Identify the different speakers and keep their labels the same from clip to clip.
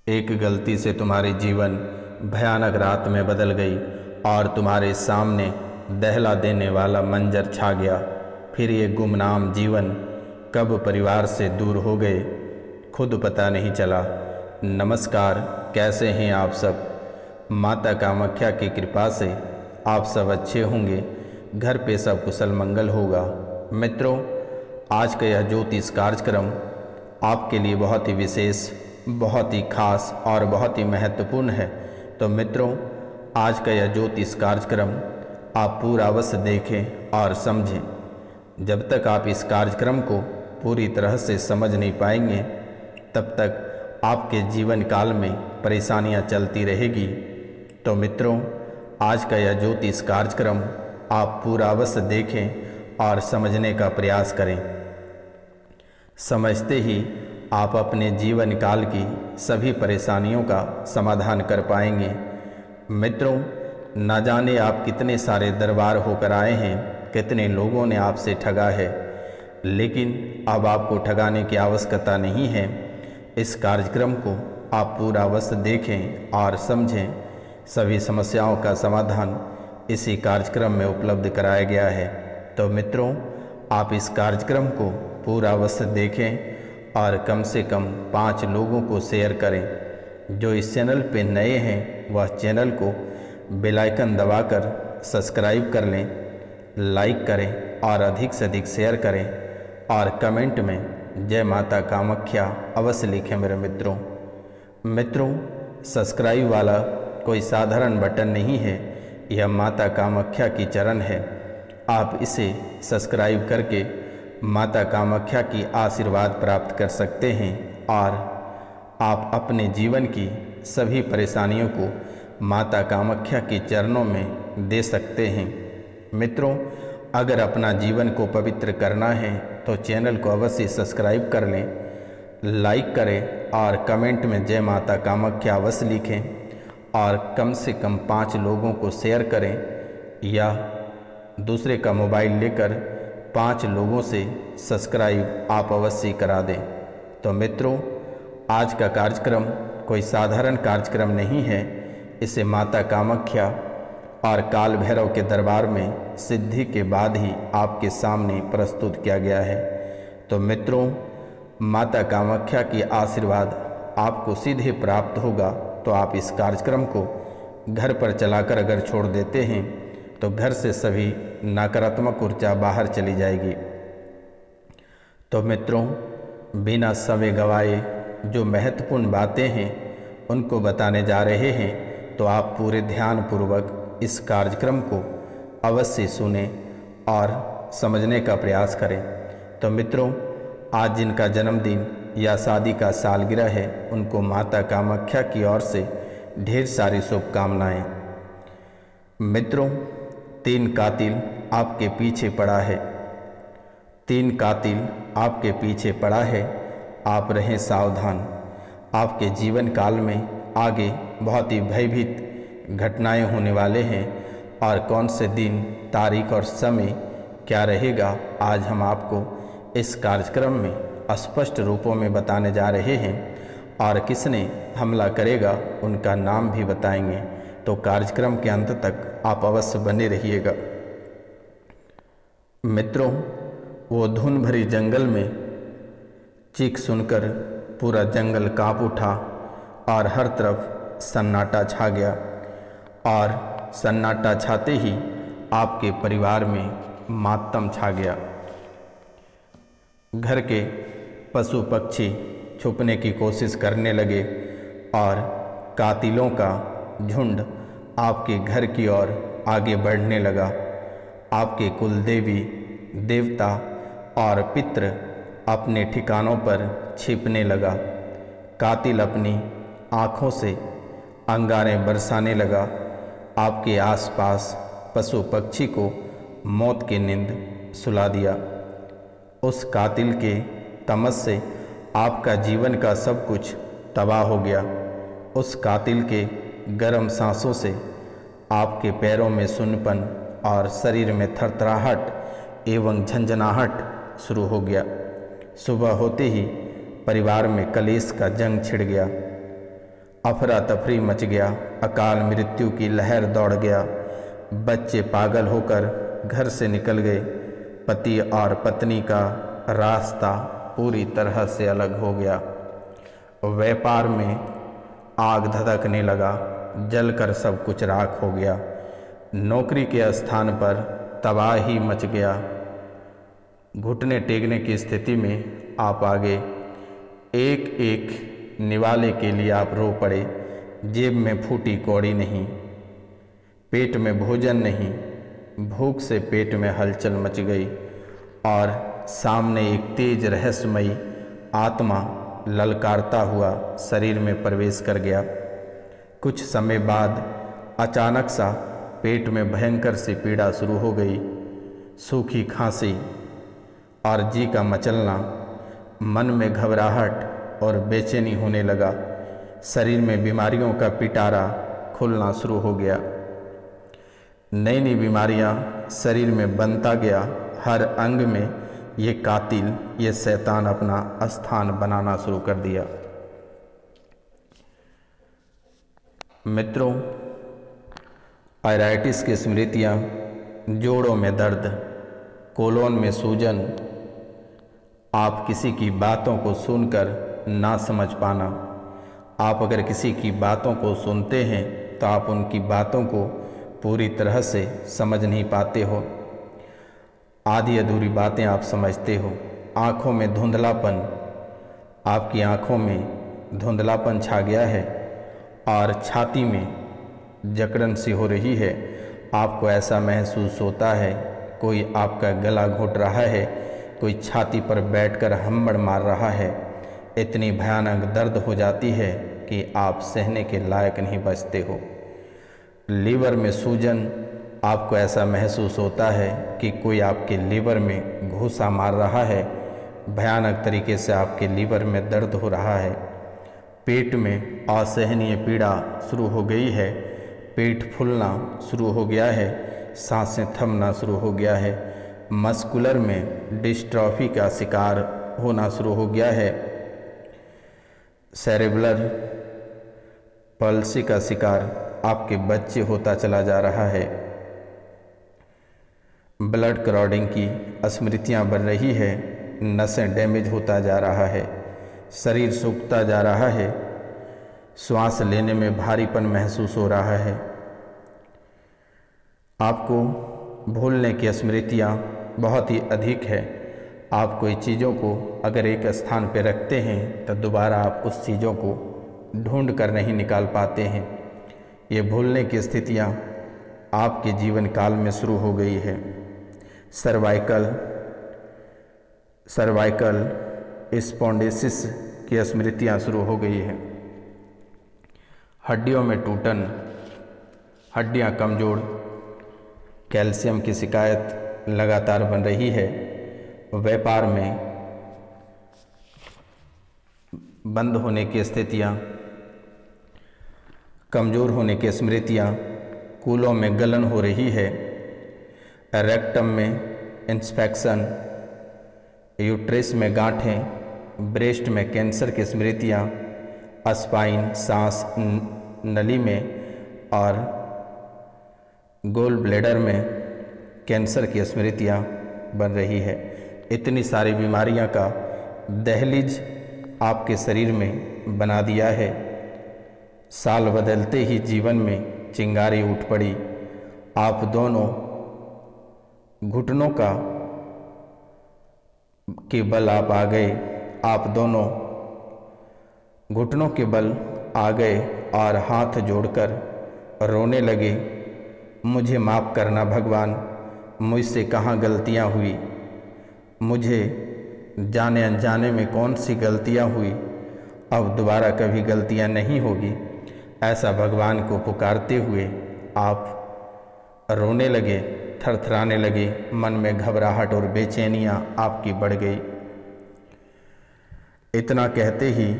Speaker 1: एक गलती से तुम्हारी जीवन भयानक रात में बदल गई और तुम्हारे सामने दहला देने वाला मंजर छा गया। फिर ये गुमनाम जीवन कब परिवार से दूर हो गए खुद पता नहीं चला। नमस्कार, कैसे हैं आप सब? माता कामाख्या की कृपा से आप सब अच्छे होंगे, घर पे सब कुशल मंगल होगा। मित्रों, आज का यह ज्योतिष कार्यक्रम आपके लिए बहुत ही विशेष, बहुत ही खास और बहुत ही महत्वपूर्ण है। तो मित्रों, आज का यह ज्योतिष कार्यक्रम आप पूरा अवश्य देखें और समझें। जब तक आप इस कार्यक्रम को पूरी तरह से समझ नहीं पाएंगे, तब तक आपके जीवन काल में परेशानियां चलती रहेगी। तो मित्रों, आज का यह ज्योतिष कार्यक्रम आप पूरा अवश्य देखें और समझने का प्रयास करें। समझते ही आप अपने जीवन काल की सभी परेशानियों का समाधान कर पाएंगे। मित्रों, न जाने आप कितने सारे दरबार होकर आए हैं, कितने लोगों ने आपसे ठगा है, लेकिन अब आपको ठगाने की आवश्यकता नहीं है। इस कार्यक्रम को आप पूरा अवश्य देखें और समझें। सभी समस्याओं का समाधान इसी कार्यक्रम में उपलब्ध कराया गया है। तो मित्रों, आप इस कार्यक्रम को पूरा अवश्य देखें और कम से कम 5 लोगों को शेयर करें। जो इस चैनल पे नए हैं वह चैनल को बेल आइकन दबाकर सब्सक्राइब कर लें, लाइक करें और अधिक से अधिक शेयर करें और कमेंट में जय माता कामाख्या अवश्य लिखें। मेरे मित्रों, सब्सक्राइब वाला कोई साधारण बटन नहीं है, यह माता कामाख्या की चरण है। आप इसे सब्सक्राइब करके माता कामाख्या की आशीर्वाद प्राप्त कर सकते हैं और आप अपने जीवन की सभी परेशानियों को माता कामाख्या के चरणों में दे सकते हैं। मित्रों, अगर अपना जीवन को पवित्र करना है तो चैनल को अवश्य सब्सक्राइब कर लें, लाइक करें और कमेंट में जय माता कामाख्या अवश्य लिखें और कम से कम 5 लोगों को शेयर करें या दूसरे का मोबाइल लेकर 5 लोगों से सब्सक्राइब आप अवश्य करा दें। तो मित्रों, आज का कार्यक्रम कोई साधारण कार्यक्रम नहीं है। इसे माता कामाख्या और काल भैरव के दरबार में सिद्धि के बाद ही आपके सामने प्रस्तुत किया गया है। तो मित्रों, माता कामाख्या की आशीर्वाद आपको सीधे प्राप्त होगा। तो आप इस कार्यक्रम को घर पर चलाकर अगर छोड़ देते हैं तो घर से सभी नकारात्मक ऊर्जा बाहर चली जाएगी। तो मित्रों, बिना समय गवाए जो महत्वपूर्ण बातें हैं उनको बताने जा रहे हैं, तो आप पूरे ध्यानपूर्वक इस कार्यक्रम को अवश्य सुनें और समझने का प्रयास करें। तो मित्रों, आज जिनका जन्मदिन या शादी का सालगिरह है, उनको माता कामाख्या की ओर से ढेर सारी शुभकामनाएं। मित्रों, 3 कातिल आपके पीछे पड़ा है। 3 कातिल आपके पीछे पड़ा है। आप रहें सावधान। आपके जीवन काल में आगे बहुत ही भयभीत घटनाएं होने वाले हैं और कौन से दिन, तारीख और समय क्या रहेगा, आज हम आपको इस कार्यक्रम में स्पष्ट रूपों में बताने जा रहे हैं और किसने हमला करेगा उनका नाम भी बताएंगे। तो कार्यक्रम के अंत तक आप अवश्य बने रहिएगा। मित्रों, वो धुन भरी जंगल में चीख सुनकर पूरा जंगल कांप उठा और हर तरफ सन्नाटा छा गया और सन्नाटा छाते ही आपके परिवार में मातम छा गया। घर के पशु पक्षी छुपने की कोशिश करने लगे और कातिलों का झुंड आपके घर की ओर आगे बढ़ने लगा। आपके कुल देवी देवता और पितृ अपने ठिकानों पर छिपने लगा। कातिल अपनी आँखों से अंगारें बरसाने लगा। आपके आसपास पशु पक्षी को मौत की नींद सुला दिया। उस कातिल के तमस से आपका जीवन का सब कुछ तबाह हो गया। उस कातिल के गर्म सांसों से आपके पैरों में सुन्नपन और शरीर में थरथराहट एवं झंझनाहट शुरू हो गया। सुबह होते ही परिवार में कलेश का जंग छिड़ गया। अफरा तफरी मच गया, अकाल मृत्यु की लहर दौड़ गया। बच्चे पागल होकर घर से निकल गए। पति और पत्नी का रास्ता पूरी तरह से अलग हो गया। व्यापार में आग धधकने लगा, जलकर सब कुछ राख हो गया। नौकरी के स्थान पर तबाही मच गया। घुटने टेकने की स्थिति में आप आ गए। एक एक निवाले के लिए आप रो पड़े। जेब में फूटी कौड़ी नहीं, पेट में भोजन नहीं। भूख से पेट में हलचल मच गई और सामने एक तेज रहस्यमयी आत्मा ललकारता हुआ शरीर में प्रवेश कर गया। कुछ समय बाद अचानक सा पेट में भयंकर सी पीड़ा शुरू हो गई। सूखी खांसी और जी का मचलना, मन में घबराहट और बेचैनी होने लगा। शरीर में बीमारियों का पिटारा खुलना शुरू हो गया। नई नई बीमारियां शरीर में बनता गया। हर अंग में ये कातिल, ये शैतान अपना स्थान बनाना शुरू कर दिया। मित्रों, आयराइटिस की स्मृतियाँ, जोड़ों में दर्द, कोलोन में सूजन, आप किसी की बातों को सुनकर ना समझ पाना। आप अगर किसी की बातों को सुनते हैं तो आप उनकी बातों को पूरी तरह से समझ नहीं पाते हो। आधी अधूरी बातें आप समझते हो। आँखों में धुंधलापन, आपकी आँखों में धुंधलापन छा गया है और छाती में जकड़न सी हो रही है। आपको ऐसा महसूस होता है कोई आपका गला घोट रहा है, कोई छाती पर बैठकर हम्मड़ मार रहा है। इतनी भयानक दर्द हो जाती है कि आप सहने के लायक नहीं बचते हो। लीवर में सूजन, आपको ऐसा महसूस होता है कि कोई आपके लीवर में घूसा मार रहा है। भयानक तरीके से आपके लीवर में दर्द हो रहा है। पेट में असहनीय पीड़ा शुरू हो गई है। पेट फूलना शुरू हो गया है। सांसें थमना शुरू हो गया है। मस्कुलर में डिस्ट्रॉफी का शिकार होना शुरू हो गया है। सेरेब्रल पल्सी का शिकार आपके बच्चे होता चला जा रहा है। ब्लड क्लॉटिंग की स्मृतियाँ बढ़ रही है। नसें डैमेज होता जा रहा है। शरीर सूखता जा रहा है। श्वास लेने में भारीपन महसूस हो रहा है। आपको भूलने की स्मृतियाँ बहुत ही अधिक है। आप कोई चीज़ों को अगर एक स्थान पर रखते हैं तो दोबारा आप उस चीज़ों को ढूंढ कर नहीं निकाल पाते हैं। ये भूलने की स्थितियाँ आपके जीवन काल में शुरू हो गई है। सर्वाइकल स्पॉन्डिलोसिस की स्मृतियाँ शुरू हो गई है। हड्डियों में टूटन, हड्डियाँ कमज़ोर, कैल्शियम की शिकायत लगातार बन रही है। व्यापार में बंद होने की स्थितियाँ, कमज़ोर होने की स्मृतियाँ, कूलों में गलन हो रही है। रेक्टम में इंस्पेक्शन, यूट्रस में गांठें, ब्रेस्ट में कैंसर की स्मृतियाँ, स्पाइन, सांस नली में और गोल ब्लैडर में कैंसर की स्मृतियाँ बन रही है। इतनी सारी बीमारियाँ का दहलीज आपके शरीर में बना दिया है। साल बदलते ही जीवन में चिंगारी उठ पड़ी। आप दोनों घुटनों के बल आप आ गए। आप दोनों घुटनों के बल आ गए और हाथ जोड़कर रोने लगे। मुझे माफ़ करना भगवान, मुझसे कहाँ गलतियाँ हुई, मुझे जाने अनजाने में कौन सी गलतियाँ हुई, अब दोबारा कभी गलतियाँ नहीं होगी। ऐसा भगवान को पुकारते हुए आप रोने लगे, थरथराने लगे। मन में घबराहट और बेचैनियाँ आपकी बढ़ गई। इतना कहते ही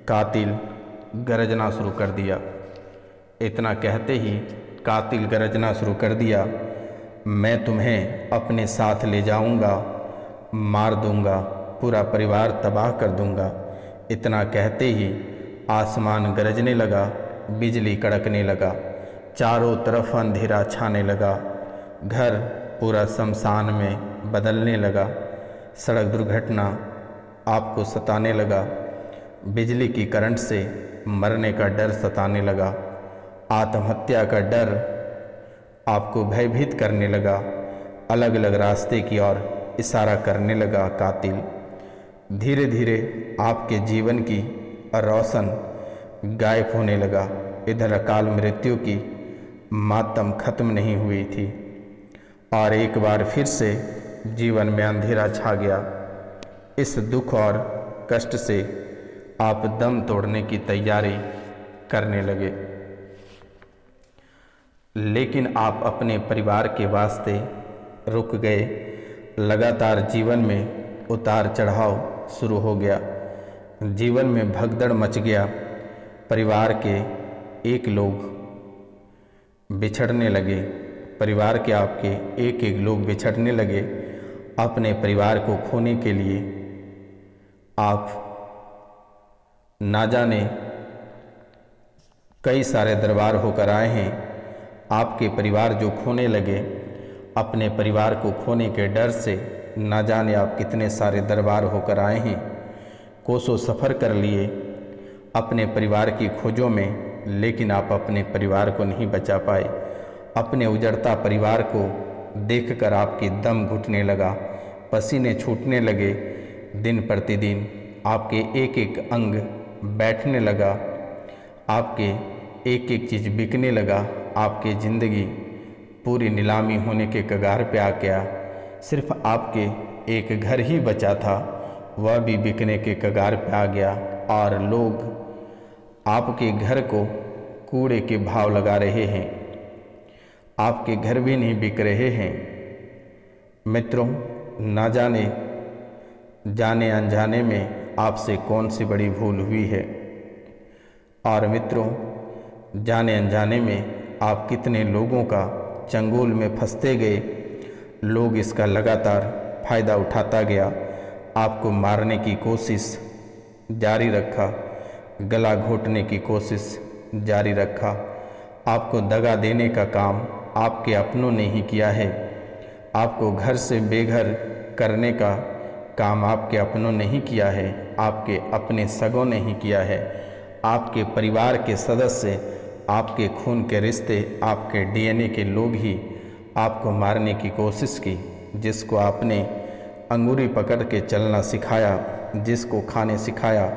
Speaker 1: कातिल गरजना शुरू कर दिया। इतना कहते ही कातिल गरजना शुरू कर दिया। मैं तुम्हें अपने साथ ले जाऊंगा, मार दूंगा, पूरा परिवार तबाह कर दूंगा। इतना कहते ही आसमान गरजने लगा, बिजली कड़कने लगा, चारों तरफ अंधेरा छाने लगा, घर पूरा शमशान में बदलने लगा, सड़क दुर्घटना आपको सताने लगा, बिजली की करंट से मरने का डर सताने लगा, आत्महत्या का डर आपको भयभीत करने लगा, अलग अलग रास्ते की ओर इशारा करने लगा कातिल। धीरे धीरे आपके जीवन की रोशन गायब होने लगा। इधर अकाल मृत्यु की मातम खत्म नहीं हुई थी और एक बार फिर से जीवन में अंधेरा छा गया। इस दुख और कष्ट से आप दम तोड़ने की तैयारी करने लगे, लेकिन आप अपने परिवार के वास्ते रुक गए। लगातार जीवन में उतार चढ़ाव शुरू हो गया, जीवन में भगदड़ मच गया। परिवार के एक लोग बिछड़ने लगे, परिवार के आपके एक एक लोग बिछड़ने लगे। अपने परिवार को खोने के लिए आप ना जाने कई सारे दरबार होकर आए हैं। आपके परिवार जो खोने लगे, अपने परिवार को खोने के डर से ना जाने आप कितने सारे दरबार होकर आए हैं। कोसों सफ़र कर लिए अपने परिवार की खोजों में, लेकिन आप अपने परिवार को नहीं बचा पाए। अपने उजड़ता परिवार को देखकर आपकी दम घुटने लगा, पसीने छूटने लगे। दिन प्रतिदिन आपके एक एक अंग बैठने लगा, आपके एक एक चीज़ बिकने लगा। आपकी ज़िंदगी पूरी नीलामी होने के कगार पे आ गया। सिर्फ आपके एक घर ही बचा था, वह भी बिकने के कगार पे आ गया और लोग आपके घर को कूड़े के भाव लगा रहे हैं। आपके घर भी नहीं बिक रहे हैं। मित्रों, ना जाने जाने अनजाने में आपसे कौन सी बड़ी भूल हुई है, और मित्रों जाने अनजाने में आप कितने लोगों का चंगुल में फंसते गए। लोग इसका लगातार फ़ायदा उठाता गया, आपको मारने की कोशिश जारी रखा, गला घोटने की कोशिश जारी रखा। आपको दगा देने का काम आपके अपनों ने ही किया है। आपको घर से बेघर करने का काम आपके अपनों ने ही किया है, आपके अपने सगों ने ही किया है। आपके परिवार के सदस्य, आपके खून के रिश्ते, आपके डीएनए के लोग ही आपको मारने की कोशिश की। जिसको आपने अंगूरी पकड़ के चलना सिखाया, जिसको खाने सिखाया,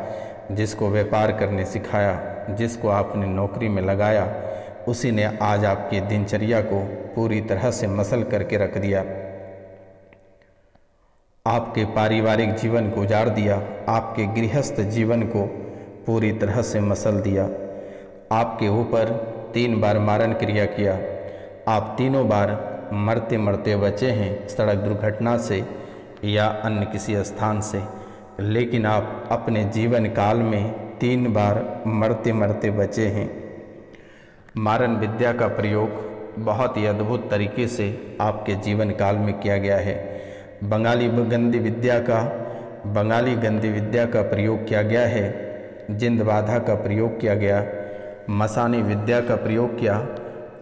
Speaker 1: जिसको व्यापार करने सिखाया, जिसको आपने नौकरी में लगाया, उसी ने आज आपकी दिनचर्या को पूरी तरह से मसल करके रख दिया। आपके पारिवारिक जीवन को उजाड़ दिया, आपके गृहस्थ जीवन को पूरी तरह से मसल दिया। आपके ऊपर 3 बार मारण क्रिया किया, आप तीनों बार मरते मरते बचे हैं, सड़क दुर्घटना से या अन्य किसी स्थान से। लेकिन आप अपने जीवन काल में 3 बार मरते मरते बचे हैं। मारण विद्या का प्रयोग बहुत ही अद्भुत तरीके से आपके जीवन काल में किया गया है। बंगाली गंदी विद्या का प्रयोग किया गया है, जिंद बाधा का प्रयोग किया गया, मसानी विद्या का प्रयोग किया,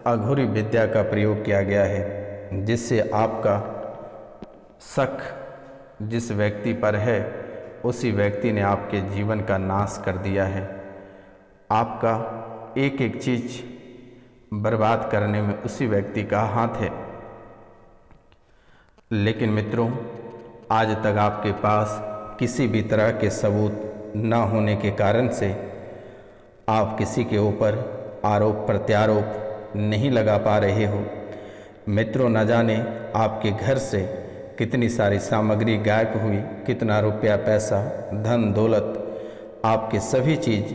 Speaker 1: अघोरी विद्या का प्रयोग किया गया है, जिससे आपका शक जिस व्यक्ति पर है उसी व्यक्ति ने आपके जीवन का नाश कर दिया है। आपका एक एक चीज बर्बाद करने में उसी व्यक्ति का हाथ है। लेकिन मित्रों, आज तक आपके पास किसी भी तरह के सबूत न होने के कारण से आप किसी के ऊपर आरोप प्रत्यारोप नहीं लगा पा रहे हो। मित्रों, न जाने आपके घर से कितनी सारी सामग्री गायब हुई, कितना रुपया पैसा धन दौलत आपके सभी चीज़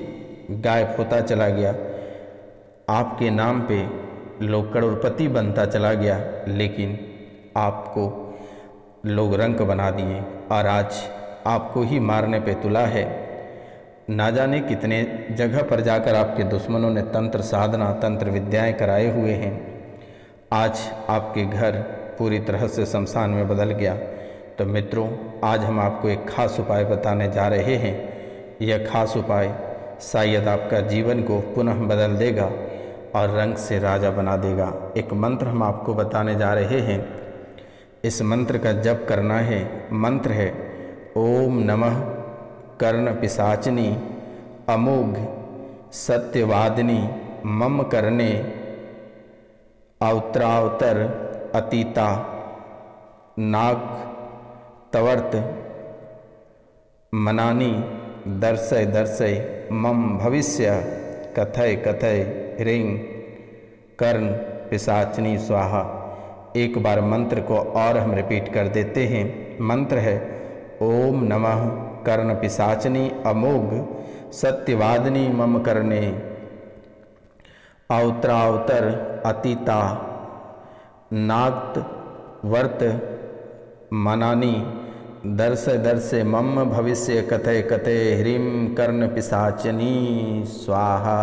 Speaker 1: गायब होता चला गया। आपके नाम पे लोग करोड़पति बनता चला गया, लेकिन आपको लोग रंक बना दिए और आज आपको ही मारने पे तुला है। ना जाने कितने जगह पर जाकर आपके दुश्मनों ने तंत्र साधना तंत्र विद्याएं कराए हुए हैं। आज आपके घर पूरी तरह से शमशान में बदल गया। तो मित्रों, आज हम आपको एक खास उपाय बताने जा रहे हैं। यह खास उपाय शायद आपका जीवन को पुनः बदल देगा और रंग से राजा बना देगा। एक मंत्र हम आपको बताने जा रहे हैं। इस मंत्र का जप करना है। मंत्र है ओम नमः कर्ण पिशाचिनी अमोघ सत्यवादिनी मम करणे अवत्रावतर अतीता नाग तवर्त मनानी दर्शय दर्शय मम भविष्य कथय कथय ह्रीं कर्ण पिशाचिनी स्वाहा। एक बार मंत्र को और हम रिपीट कर देते हैं। मंत्र है ओम नमः कर्ण पिशाचिनी अमोघ सत्यवादिनी मम करणे अवत्रावतर अतीता नाग वर्त मनानी दर्शय दर्शय मम भविष्य कथय कथय ह्रीं कर्ण पिशाचिनी स्वाहा।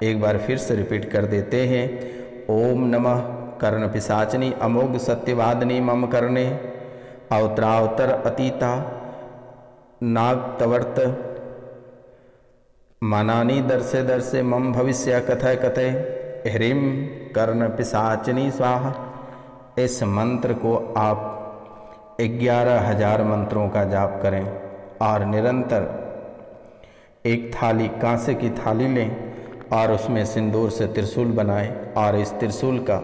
Speaker 1: एक बार फिर से रिपीट कर देते हैं। ओम नमः कर्ण पिशाचिनी अमोघ सत्यवादिनी मम करणे अवत्रावतर अतीता नागतवर्त मनानी दर्शय दर्शय मम भविष्य कथय कथय ह्रीं कर्ण पिशाचिनी स्वाहा। इस मंत्र को आप 11,000 मंत्रों का जाप करें और निरंतर एक थाली कांसे की थाली लें और उसमें सिंदूर से त्रिशूल बनाएं और इस त्रिशूल का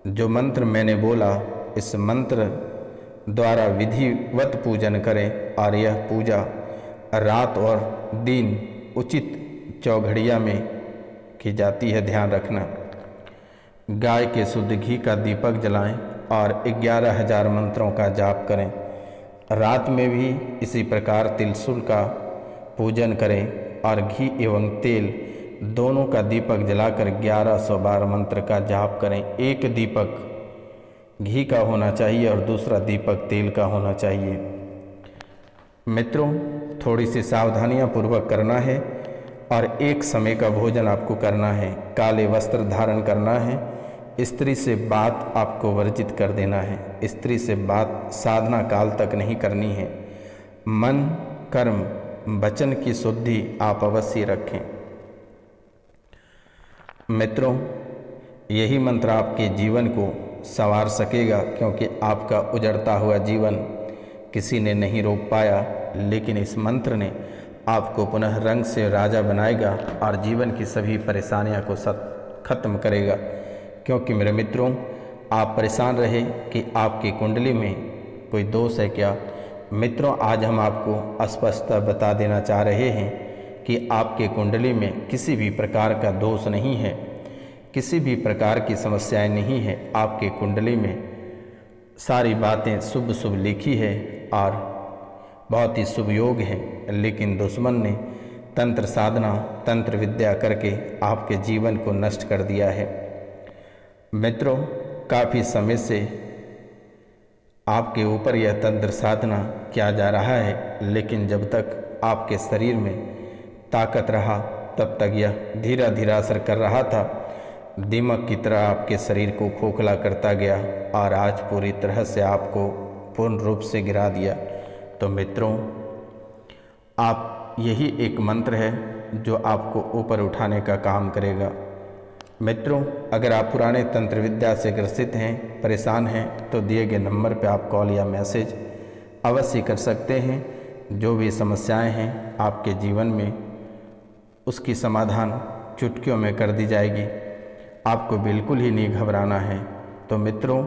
Speaker 1: जो मंत्र मैंने बोला इस मंत्र द्वारा विधिवत पूजन करें और यह पूजा रात और दिन उचित चौघड़िया में की जाती है। ध्यान रखना। गाय के शुद्ध घी का दीपक जलाएं और 11,000 मंत्रों का जाप करें। रात में भी इसी प्रकार त्रिशूल का पूजन करें और घी एवं तेल दोनों का दीपक जलाकर 1112 मंत्र का जाप करें। एक दीपक घी का होना चाहिए और दूसरा दीपक तेल का होना चाहिए। मित्रों, थोड़ी सी सावधानियां पूर्वक करना है और एक समय का भोजन आपको करना है। काले वस्त्र धारण करना है। स्त्री से बात आपको वर्जित कर देना है। स्त्री से बात साधना काल तक नहीं करनी है। मन कर्म वचन की शुद्धि आप अवश्य रखें। मित्रों, यही मंत्र आपके जीवन को संवार सकेगा, क्योंकि आपका उजड़ता हुआ जीवन किसी ने नहीं रोक पाया, लेकिन इस मंत्र ने आपको पुनः रंग से राजा बनाएगा और जीवन की सभी परेशानियों को खत्म करेगा। क्योंकि मेरे मित्रों, आप परेशान रहे कि आपकी कुंडली में कोई दोष है क्या। मित्रों, आज हम आपको स्पष्टता बता देना चाह रहे हैं कि आपके कुंडली में किसी भी प्रकार का दोष नहीं है, किसी भी प्रकार की समस्याएं नहीं है। आपके कुंडली में सारी बातें शुभ शुभ लिखी है और बहुत ही शुभ योग है, लेकिन दुश्मन ने तंत्र साधना तंत्र विद्या करके आपके जीवन को नष्ट कर दिया है। मित्रों, काफ़ी समय से आपके ऊपर यह तंत्र साधना किया जा रहा है, लेकिन जब तक आपके शरीर में ताकत रहा तब तक यह धीरे धीरे असर कर रहा था। दीमक की तरह आपके शरीर को खोखला करता गया और आज पूरी तरह से आपको पूर्ण रूप से गिरा दिया। तो मित्रों, आप यही एक मंत्र है जो आपको ऊपर उठाने का काम करेगा। मित्रों, अगर आप पुराने तंत्र विद्या से ग्रसित हैं, परेशान हैं, तो दिए गए नंबर पर आप कॉल या मैसेज अवश्य कर सकते हैं। जो भी समस्याएं हैं आपके जीवन में, उसकी समाधान चुटकियों में कर दी जाएगी। आपको बिल्कुल ही नहीं घबराना है। तो मित्रों,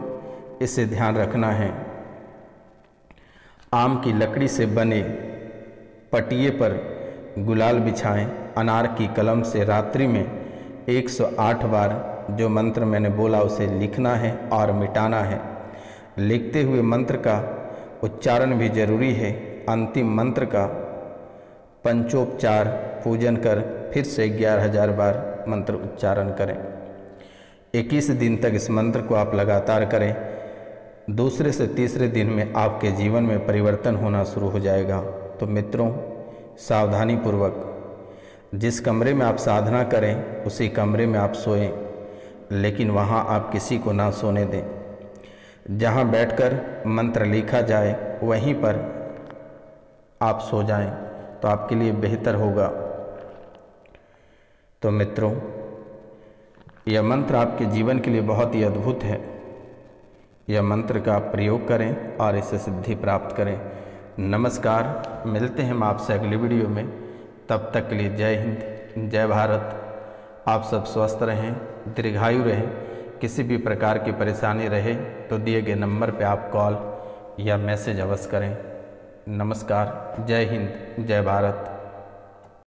Speaker 1: इसे ध्यान रखना है। आम की लकड़ी से बने पटिए पर गुलाल बिछाएं। अनार की कलम से रात्रि में 108 बार जो मंत्र मैंने बोला उसे लिखना है और मिटाना है। लिखते हुए मंत्र का उच्चारण भी जरूरी है। अंतिम मंत्र का पंचोपचार पूजन कर फिर से 11,000 बार मंत्र उच्चारण करें। 21 दिन तक इस मंत्र को आप लगातार करें। दूसरे से तीसरे दिन में आपके जीवन में परिवर्तन होना शुरू हो जाएगा। तो मित्रों, सावधानी पूर्वक जिस कमरे में आप साधना करें उसी कमरे में आप सोएं, लेकिन वहाँ आप किसी को ना सोने दें। जहाँ बैठकर मंत्र लिखा जाए वहीं पर आप सो जाएं, तो आपके लिए बेहतर होगा। तो मित्रों, यह मंत्र आपके जीवन के लिए बहुत ही अद्भुत है। यह मंत्र का आप प्रयोग करें और इससे सिद्धि प्राप्त करें। नमस्कार, मिलते हैं हम आपसे अगली वीडियो में। तब तक के लिए जय हिंद, जय भारत। आप सब स्वस्थ रहें, दीर्घायु रहें। किसी भी प्रकार की परेशानी रहे तो दिए गए नंबर पे आप कॉल या मैसेज अवश्य करें। नमस्कार, जय हिंद, जय भारत।